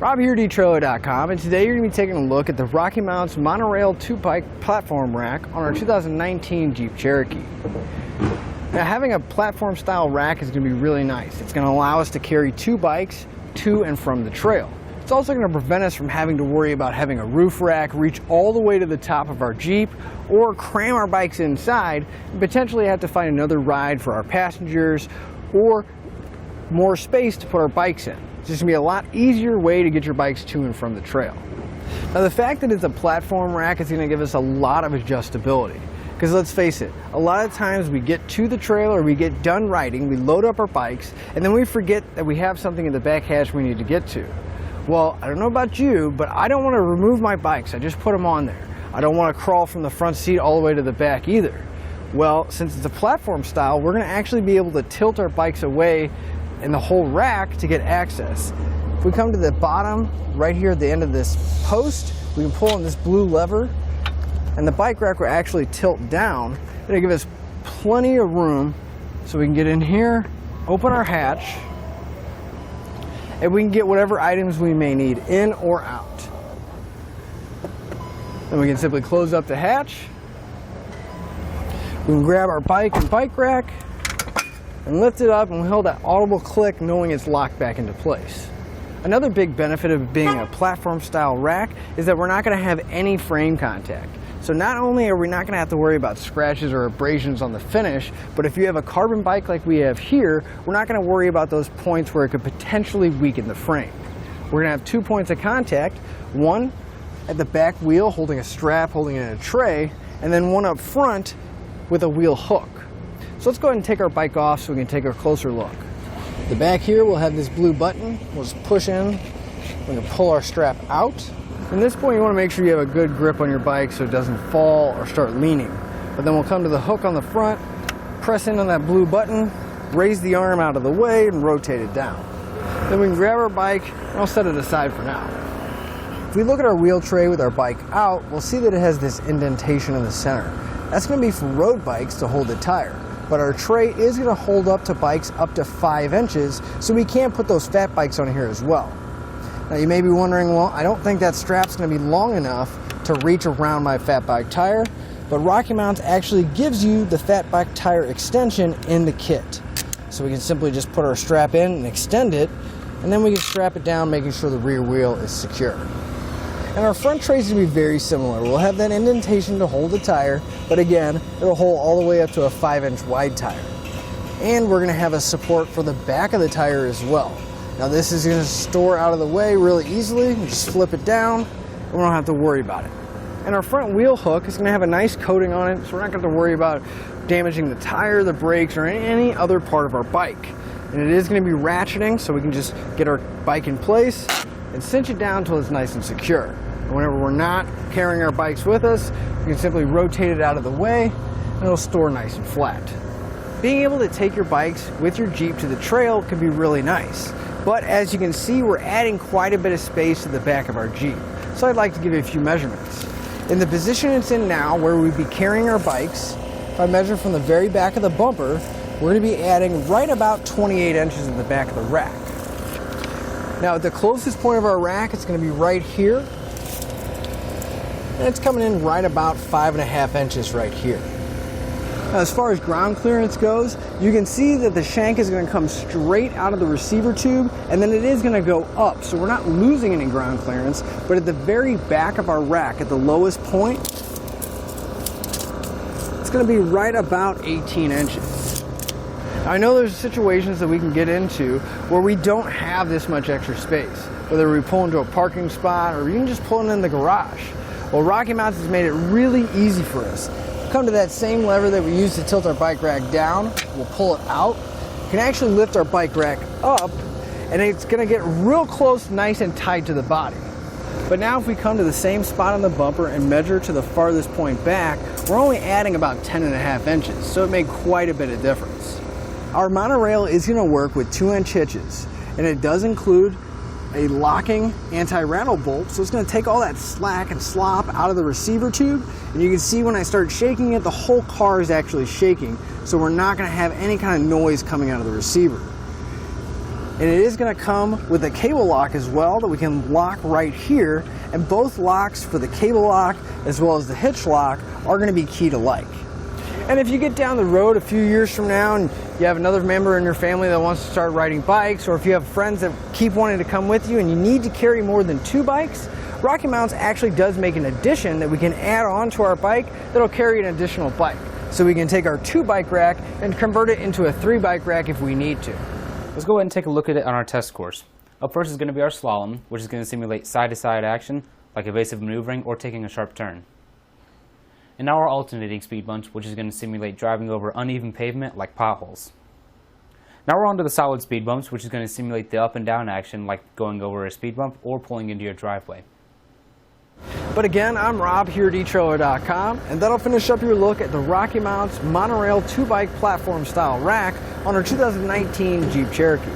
Rob here at etrailer.com, and today you're going to be taking a look at the RockyMounts MonoRail 2-bike platform rack on our 2019 Jeep Cherokee. Now, having a platform style rack is going to be really nice. It's going to allow us to carry 2 bikes to and from the trail. It's also going to prevent us from having to worry about having a roof rack reach all the way to the top of our Jeep, or cram our bikes inside and potentially have to find another ride for our passengers, or more space to put our bikes in. It's just going to be a lot easier way to get your bikes to and from the trail. Now, the fact that it's a platform rack is going to give us a lot of adjustability. Because let's face it, a lot of times we get to the trail or we get done riding, we load up our bikes, and then we forget that we have something in the back hatch we need to get to. Well, I don't know about you, but I don't want to remove my bikes. I just put them on there. I don't want to crawl from the front seat all the way to the back either. Well, since it's a platform style, we're going to actually be able to tilt our bikes away in the whole rack to get access. If we come to the bottom right here at the end of this post, we can pull on this blue lever and the bike rack will actually tilt down. It'll give us plenty of room so we can get in here, open our hatch, and we can get whatever items we may need in or out. Then we can simply close up the hatch. We can grab our bike and bike rack and lift it up, and we hold that audible click knowing it's locked back into place. Another big benefit of being a platform style rack is that we're not going to have any frame contact. So not only are we not going to have to worry about scratches or abrasions on the finish, but if you have a carbon bike like we have here, we're not going to worry about those points where it could potentially weaken the frame. We're going to have 2 points of contact, one at the back wheel holding a strap, holding it in a tray, and then one up front with a wheel hook. So let's go ahead and take our bike off so we can take a closer look. The back here we'll have this blue button. We'll just push in. We can pull our strap out. From this point you want to make sure you have a good grip on your bike so it doesn't fall or start leaning. But then we'll come to the hook on the front, press in on that blue button, raise the arm out of the way and rotate it down. Then we can grab our bike and I'll set it aside for now. If we look at our wheel tray with our bike out, we'll see that it has this indentation in the center. That's going to be for road bikes to hold the tire. But our tray is going to hold up to bikes up to 5 inches, so we can put those fat bikes on here as well. Now you may be wondering, well, I don't think that strap's going to be long enough to reach around my fat bike tire, but RockyMounts actually gives you the fat bike tire extension in the kit. So we can simply just put our strap in and extend it, and then we can strap it down, making sure the rear wheel is secure. And our front tray is going to be very similar. We'll have that indentation to hold the tire, but again, it'll hold all the way up to a 5-inch wide tire. And we're going to have a support for the back of the tire as well. Now this is going to store out of the way really easily. We just flip it down, and we don't have to worry about it. And our front wheel hook is going to have a nice coating on it, so we're not going to worry about damaging the tire, the brakes, or any other part of our bike. And it is going to be ratcheting, so we can just get our bike in place and cinch it down until it's nice and secure. And whenever we're not carrying our bikes with us, we can simply rotate it out of the way and it'll store nice and flat. Being able to take your bikes with your Jeep to the trail can be really nice. But as you can see, we're adding quite a bit of space to the back of our Jeep. So I'd like to give you a few measurements. In the position it's in now, where we'd be carrying our bikes, if I measure from the very back of the bumper, we're going to be adding right about 28 inches in the back of the rack. Now at the closest point of our rack, it's going to be right here. And it's coming in right about 5.5 inches right here. Now, as far as ground clearance goes, you can see that the shank is going to come straight out of the receiver tube, and then it is going to go up. So we're not losing any ground clearance, but at the very back of our rack, at the lowest point, it's going to be right about 18 inches. I know there's situations that we can get into where we don't have this much extra space, whether we pull into a parking spot or even just pulling in the garage. Well, RockyMounts has made it really easy for us. Come to that same lever that we use to tilt our bike rack down, we'll pull it out. We can actually lift our bike rack up, and it's going to get real close, nice and tight to the body. But now if we come to the same spot on the bumper and measure to the farthest point back, we're only adding about 10.5 inches, so it made quite a bit of difference. Our monorail is going to work with 2-inch hitches, and it does include a locking anti-rattle bolt, so it's going to take all that slack and slop out of the receiver tube, and you can see when I start shaking it, the whole car is actually shaking, so we're not going to have any kind of noise coming out of the receiver. And it is going to come with a cable lock as well that we can lock right here, and both locks for the cable lock as well as the hitch lock are going to be key to like. And if you get down the road a few years from now and you have another member in your family that wants to start riding bikes, or if you have friends that keep wanting to come with you and you need to carry more than 2 bikes, Rocky Mounts actually does make an addition that we can add on to our bike that'll carry an additional bike. So we can take our 2 bike rack and convert it into a 3 bike rack if we need to. Let's go ahead and take a look at it on our test course. Up first is going to be our slalom, which is going to simulate side-to-side action like evasive maneuvering or taking a sharp turn. And now our alternating speed bumps, which is going to simulate driving over uneven pavement like potholes. Now we're on to the solid speed bumps, which is going to simulate the up and down action like going over a speed bump or pulling into your driveway. But again, I'm Rob here at etrailer.com, and that'll finish up your look at the RockyMounts MonoRail 2-bike platform style rack on our 2019 Jeep Cherokee.